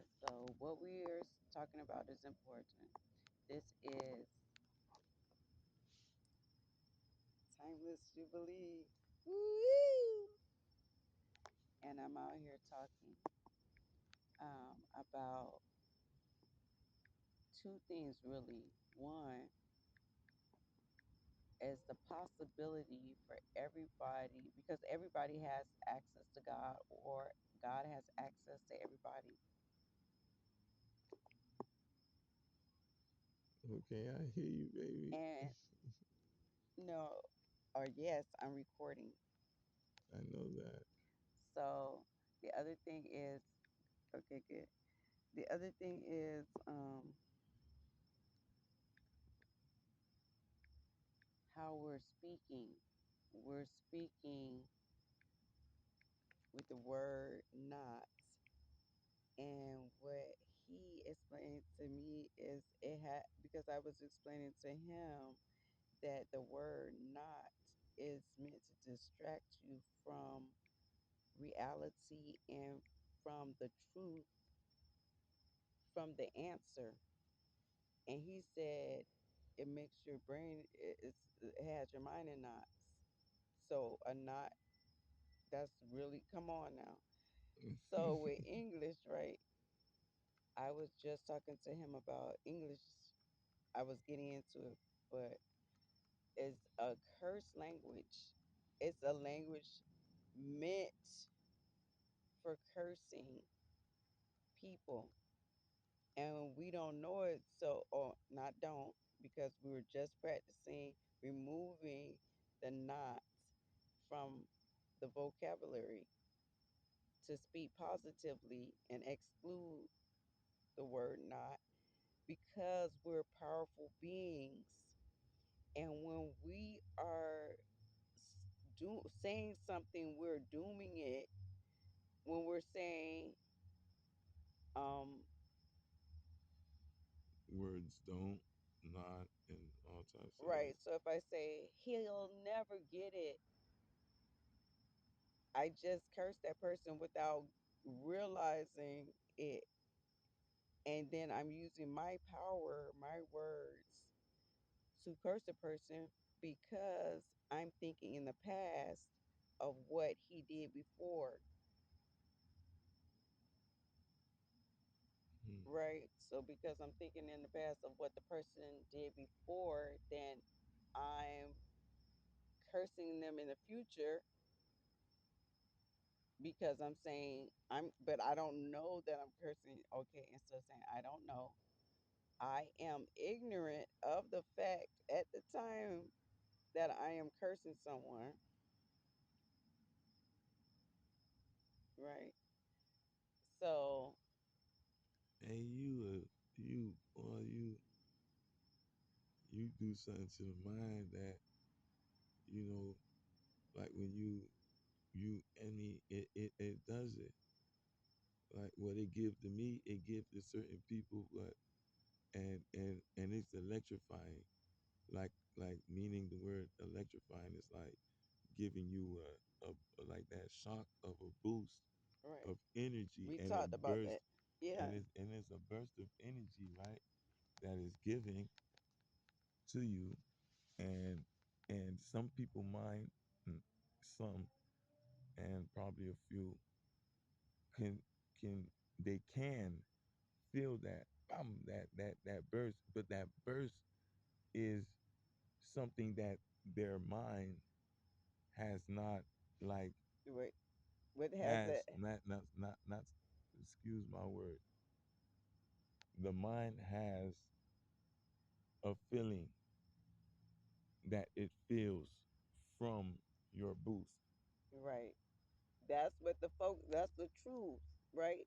So what we are talking about is important. This is Timeless Jubilee. Woo! And I'm out here talking about two things really. One is the possibility for everybody, because everybody has access to God, or God has access to everybody. Okay, I hear you, baby. And no, or yes, I'm recording. I know that. So the other thing is, okay, good. The other thing is how we're speaking. We're speaking with the word not. And what he explained to me is it had, because I was explaining to him that the word not is meant to distract you from reality and from the truth, from the answer. And he said it makes your brain, it has your mind in knots. So a knot, that's really, come on now. So with English, right? I was just talking to him about English. I was getting into it, but it's a curse language. It's a language meant for cursing people. And we don't know it, so, or not don't, because we were just practicing removing the knots from the vocabulary to speak positively and exclude the word not, because we're powerful beings. And when we are saying something, we're dooming it. When we're saying, um, Words don't, not, and all types of right, that. so if I say, he'll never get it, I just cursed that person without realizing it. And then I'm using my power, my words, to curse a person because I'm thinking in the past of what he did before, Hmm. right? So because I'm thinking in the past of what the person did before, then I'm cursing them in the future because I'm saying but I don't know that I'm cursing. Okay, instead of saying I don't know, I am ignorant of the fact at the time that I am cursing someone, right? So, Hey, you do something to the mind that you know, like when it does it. Like what it give to me, it give to certain people, but and it's electrifying. Like meaning the word electrifying is like giving you a like that shock of a boost right, of energy we and a talked about burst, that. Yeah, and it's a burst of energy, right? That is giving to you, and some people mind, mm, some, and probably a few can can they can feel that that burst, but that burst is something that their mind has not, like, wait, what has that? has not excuse my word, the mind has a feeling that it feels from your boost. Right, that's what that's the truth, right?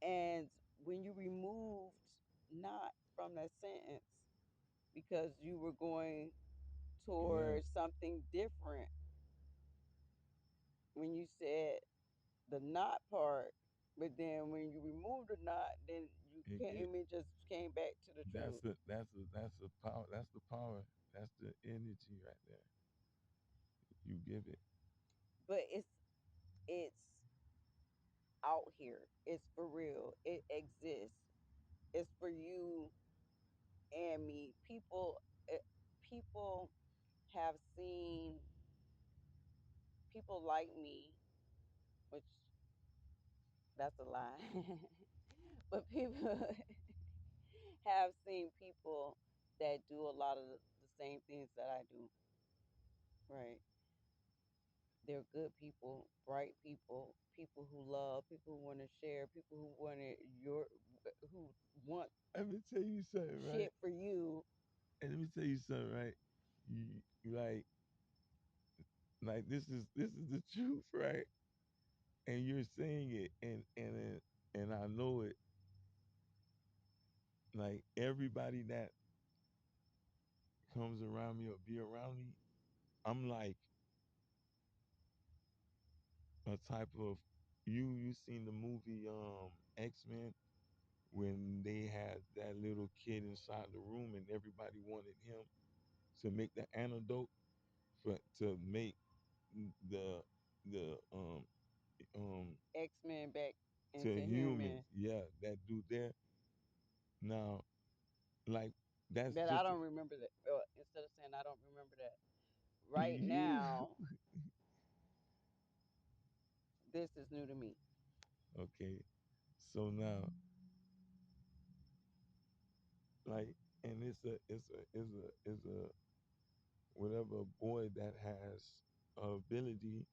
And when you removed not from that sentence because you were going towards Yes, something different, when you said the not part, but then when you removed the not, then you it came and just came back to the truth. that's the power, that's the power, that's the energy right there. You give it. But it's out here. It's for real. It exists. It's for you and me. People have seen people like me, which that's a lie. But people have seen people that do a lot of the same things that I do. Right. They're good people, bright people, people who love, people who want to share, people who want who want Let me tell you something, right? shit for you. And let me tell you something, right? You like this is the truth, right? And you're saying it, and I know it. Like everybody that comes around me or be around me, I'm like a type of you seen the movie X-Men when they had that little kid inside the room and everybody wanted him to make the antidote for to make the um X-Men back to into humans. human. Yeah, that dude there. Now, like that's But I just don't remember that. Instead of saying I don't remember that, right you. now, this is new to me. Okay. So now, like, and it's a whatever boy that has a ability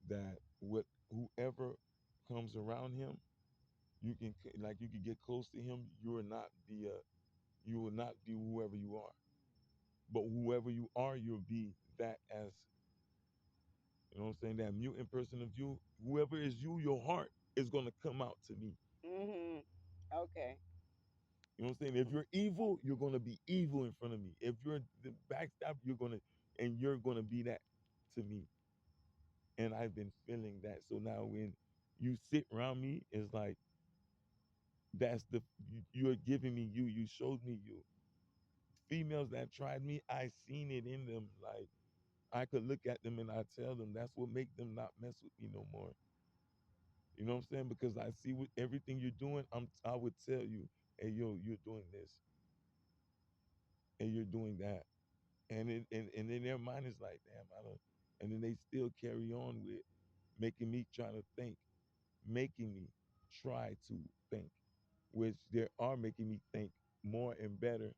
that what whoever comes around him, you can get close to him. You will not be whoever you are, but whoever you are, you'll be that as you know what I'm saying. That mutant person of you, whoever is you, your heart is gonna come out to me. Mhm. Okay. You know what I'm saying? If you're evil, you're gonna be evil in front of me. If you're the backstab, you're gonna be that to me. And I've been feeling that. So now when you sit around me, it's like you're giving me you. You showed me you. Females that tried me, I seen it in them. Like I could look at them and I tell them that's what make them not mess with me no more. You know what I'm saying? Because I see what everything you're doing. I would tell you, hey yo, you're doing this and you're doing that. And in their mind is like, damn, I don't. And then they still carry on with making me try to think, making me try to think, which they are making me think more and better.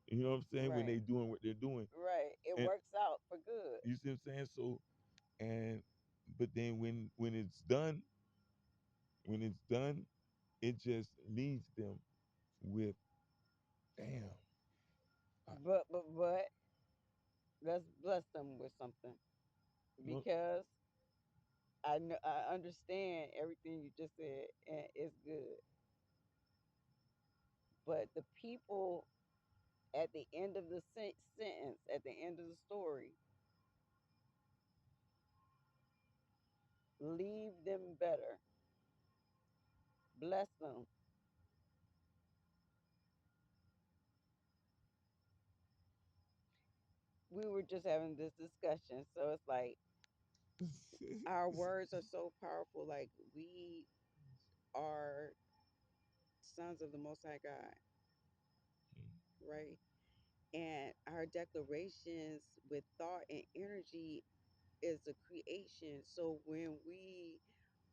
You know what I'm saying? When Right. they doing what they're doing, Right. It and works out for good. you see what I'm saying? So and but then when it's done, it just leaves them with, damn, I, But let's bless them with something you know, because I understand everything you just said and it's good. But the people at the end of the sentence, at the end of the story, leave them better. Bless them. We were just having this discussion, so it's like our words are so powerful. Like we are sons of the Most High God, right? And our declarations with thought and energy is a creation. So when we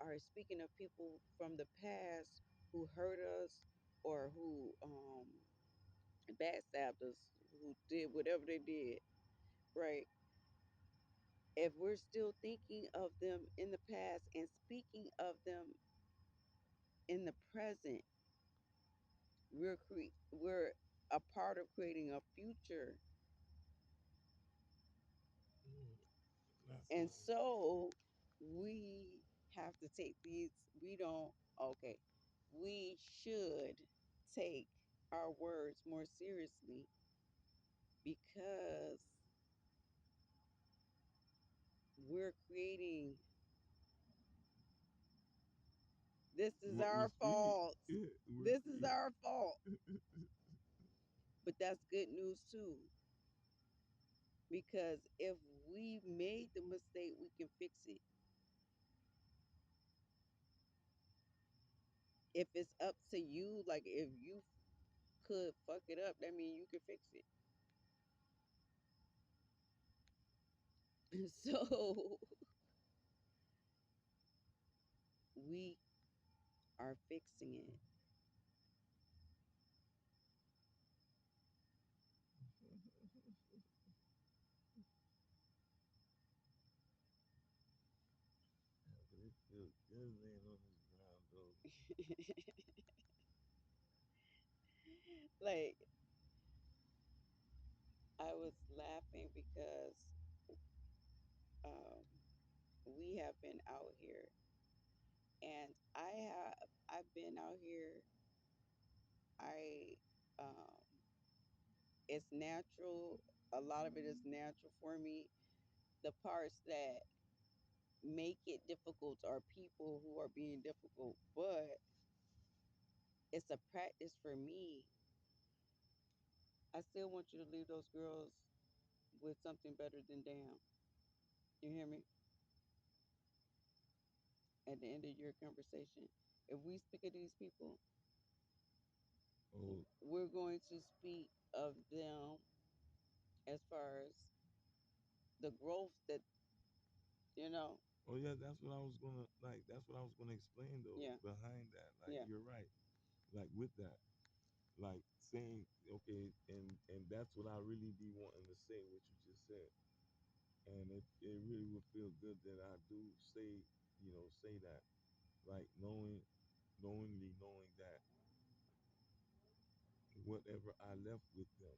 are speaking of people from the past who hurt us or who backstabbed us, who did whatever they did, right? If we're still thinking of them in the past and speaking of them in the present, we're a part of creating a future. that's And so we have to take these, we don't, okay, we should take our words more seriously because we're creating, this is what we our speak. fault. We're This is creating. our fault. But that's good news too. Because if we made the mistake, we can fix it. if it's up to you, like if you could fuck it up, that means you could fix it. So we are fixing it. But it feels good laying on this ground, though. Like I was laughing because um, we have been out here, and I've been out here. I it's natural. A lot of it is natural for me. The parts that make it difficult are people who are being difficult, but it's a practice for me. I still want you to leave those girls with something better than damn. You hear me? At the end of your conversation, if we speak of these people, Oh, we're going to speak of them as far as the growth that you know. oh yeah, that's what I was gonna like. That's what I was gonna explain though. Yeah, Behind that, like yeah. you're right. Like with that, like saying okay, and that's what I really be wanting to say. What you just said, and it really would feel good that I do say, say that, like knowing that whatever I left with them,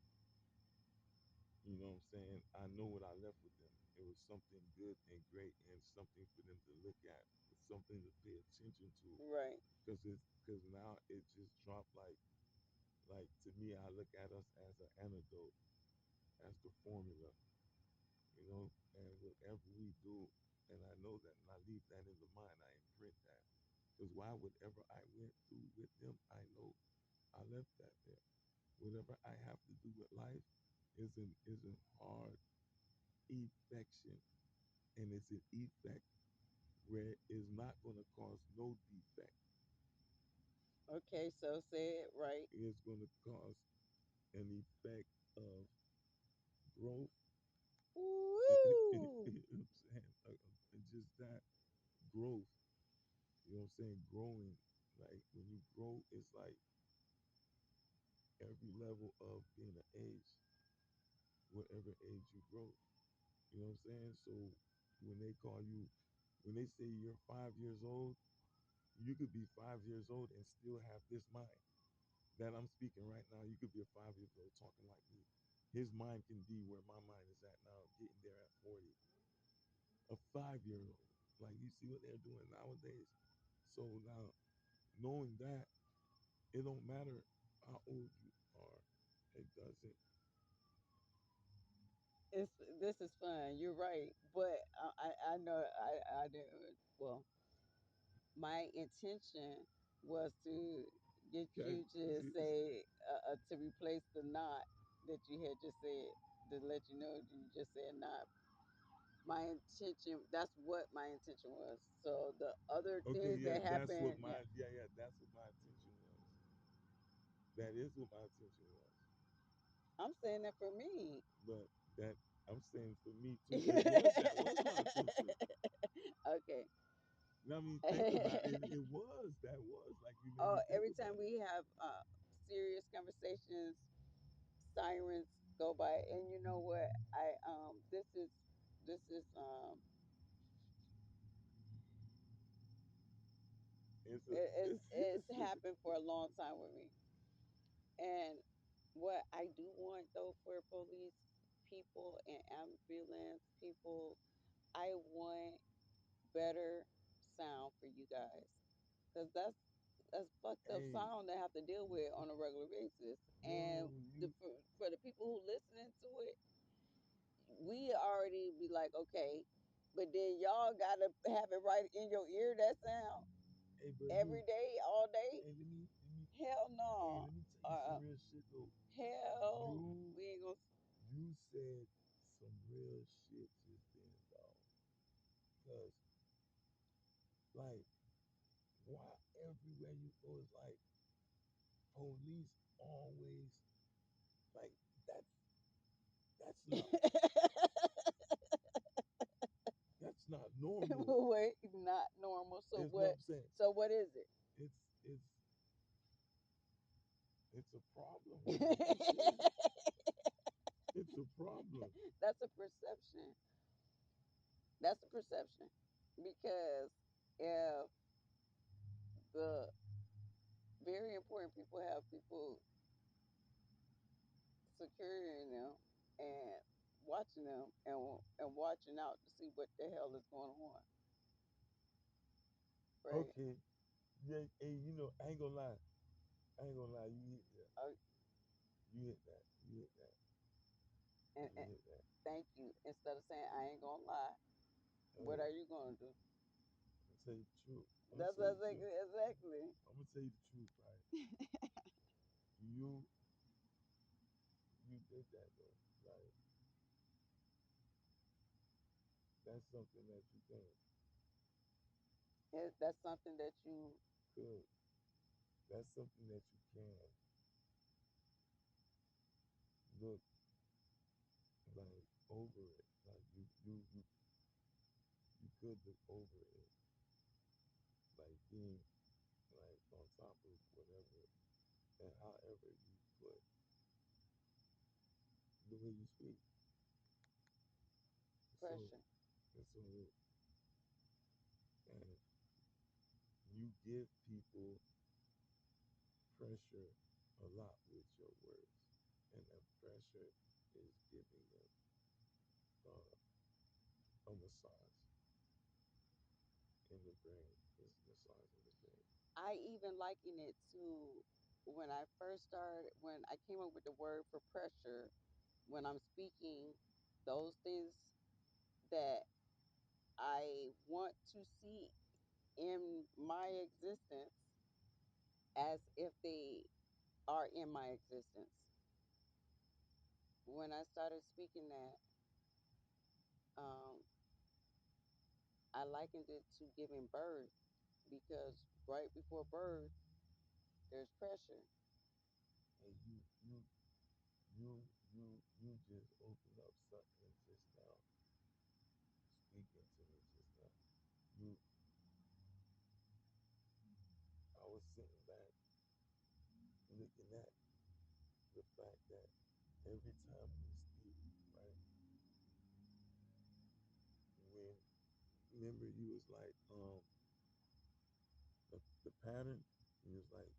what I'm saying? I know what I left with them. It was something good and great and something for them to look at, something to pay attention to. Right. Because now it just dropped like to me I look at us as an antidote, as the formula, and whatever we do, and I know that and I leave that in the mind, I imprint that. Because why whatever I went through with them, I know I left that there. Whatever I have to do with life is an hard affection, and it's an effect where it's not going to cause no defect. Okay, so say it right. It's going to cause an effect of growth. You know Woo! what I'm saying? Just that growth. You know what I'm saying? Growing. Like when you grow, it's like every level of being an age, whatever age you grow. You know what I'm saying? So when they call you, when they say you're 5 years old, you could be 5 years old and still have this mind that I'm speaking right now. You could be a 5 year old talking like me. His mind can be where my mind is at now, getting there at 40. A 5 year old. Like you see what they're doing nowadays. So now knowing that, it don't matter how old you are. It doesn't. It's this is fun. You're right, but I know I didn't. Well, my intention was to get Okay. you to say to replace the not that you had just said, to let you know you just said not. My intention, that's what my intention was. So the other Okay, things yeah, that that's what happened, yeah, my yeah, that's what my intention was. That is what my intention was. I'm saying that for me. But that I'm saying for me too, that was my intention. Okay. I mean, think about it. It was that was like you made Oh, me think every time about it. we have serious conversations, sirens go by, and you know what? I this is It's a it's happened for a long time with me. And what I do want though for police people and ambulance people, I want better sound for you guys, because that's fucked up hey, sound to have to deal with on a regular basis. And bro, you for the people who listening to it, we already be like, okay, but then y'all gotta have it right in your ear, that sound hey bro, every day, all day. hey let me Hell hey no. let me tell you some Uh, real shit though. hell, You we ain't gonna. you said some real shit just then, dog. Cause like why every everywhere you go is like police always like that. That's not that's not normal. Wait, not normal. So It's what what? I'm saying. So what is it? It's it's a problem. That's it. It's a problem. That's a perception. That's a perception. Because if the very important people have people securing them and watching them and watching out to see what the hell is going on, right? Okay. Yeah, hey, I ain't gonna lie. I ain't gonna lie. You hit that. Uh, You hit that. You hit that. You and hit that. thank you. Instead of saying I ain't gonna lie, what Hey, are you gonna do? I'm gonna tell you the truth. I'm gonna That's tell you the truth. exactly. I'm gonna tell you the truth, right? You you did that though. Like that's something that you That's something that you could. That's something that you can look like over it. Like you could look over it. Like being like on top of whatever and however you put the way you speak. So pressure. and so and you give people pressure a lot with your words. And that pressure is giving them a massage in the brain. It's massaging the brain. I even liken it to when I first started, when I came up with the word for pressure, when I'm speaking those things that I want to see in my existence as if they are in my existence. When I started speaking that, um, I likened it to giving birth because right before birth, there's pressure. And you just opened up something just now, speaking to me just now. You I was sitting back looking at the fact that every time we speak, right, when remember you was like, the pattern, you was like,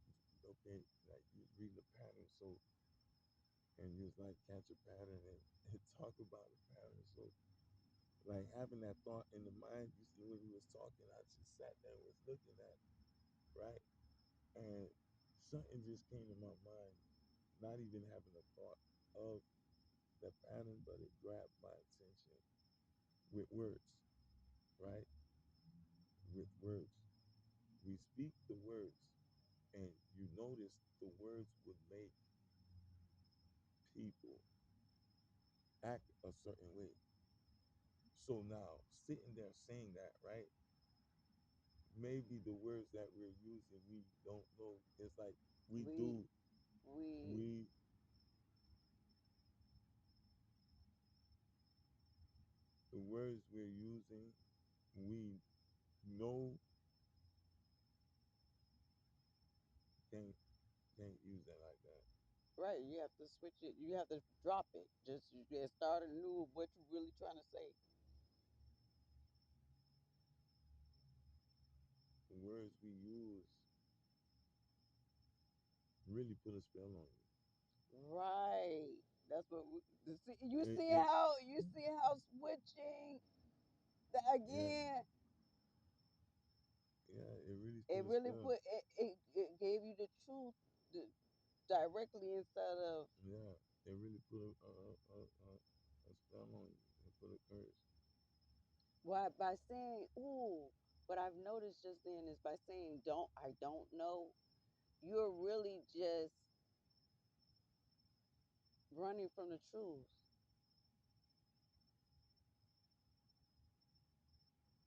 okay, like you read the pattern, so and you was like catch a pattern and talk about a pattern. So like having that thought in the mind, you see when you was talking, I just sat there and was looking at it, right? And something just came to my mind, not even having a thought of the pattern, but it grabbed my attention with words, right? With words. We speak the words, and you notice the words would make people act a certain way. So now, sitting there saying that, right? Maybe the words that we're using, we don't know. It's like we We do, we we, the words we're using, we know can't, can't use that like that. right. You have to switch it. You have to drop it. Just you get start anew of what you're really trying to say. The words we use really put a spell on Right. That's what you you. see how switching Yeah, again. yeah, it really It put a really spell. put it gave you the truth directly instead of Yeah, it really put a spell on you. It put a curse. why by saying ooh. What I've noticed just then is by saying don't I don't know. You're really just running from the truth.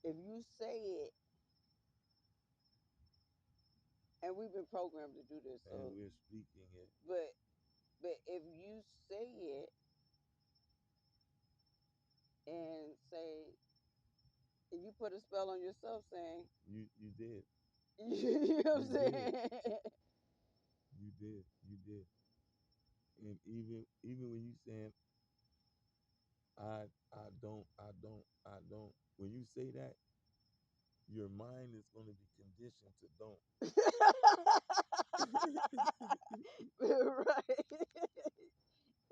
If you say it, and we've been programmed to do this. and So, we're speaking it. but if you say it and say, if you put a spell on yourself, saying, You did. you know what I'm You did. saying? You did. You did. And even when you saying I don't, when you say that, your mind is going to be conditioned to don't. Right,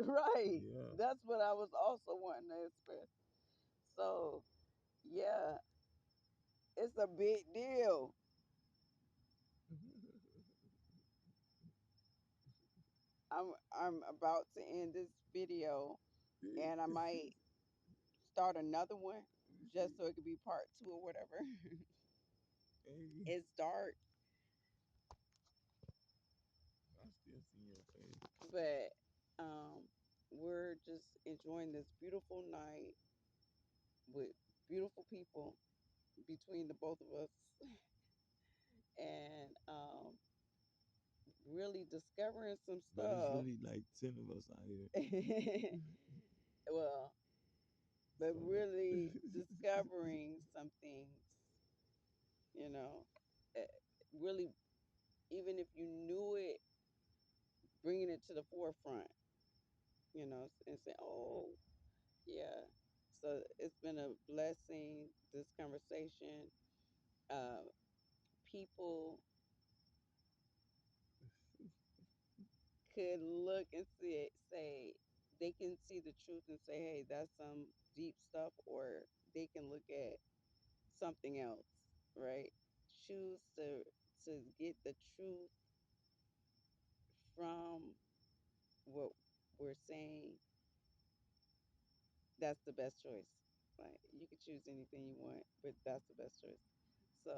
right. Yeah. That's what I was also wanting to express. So, yeah, it's a big deal. I'm about to end this video, and I might start another one just so it could be part two or whatever. Hey, It's dark, I still see your face. but um, we're just enjoying this beautiful night with beautiful people between the both of us, and really discovering some But it's stuff. really like 10 of us out here. Well, but So, really discovering some things, you know, eh, really, even if you knew it, bringing it to the forefront, and say, oh, yeah. So it's been a blessing, this conversation. Uh, People could look and see it, say, they can see the truth and say, hey, that's some deep stuff, or they can look at something else, right? Choose to get the truth from what we're saying. That's the best choice. Like, you can choose anything you want, but that's the best choice. So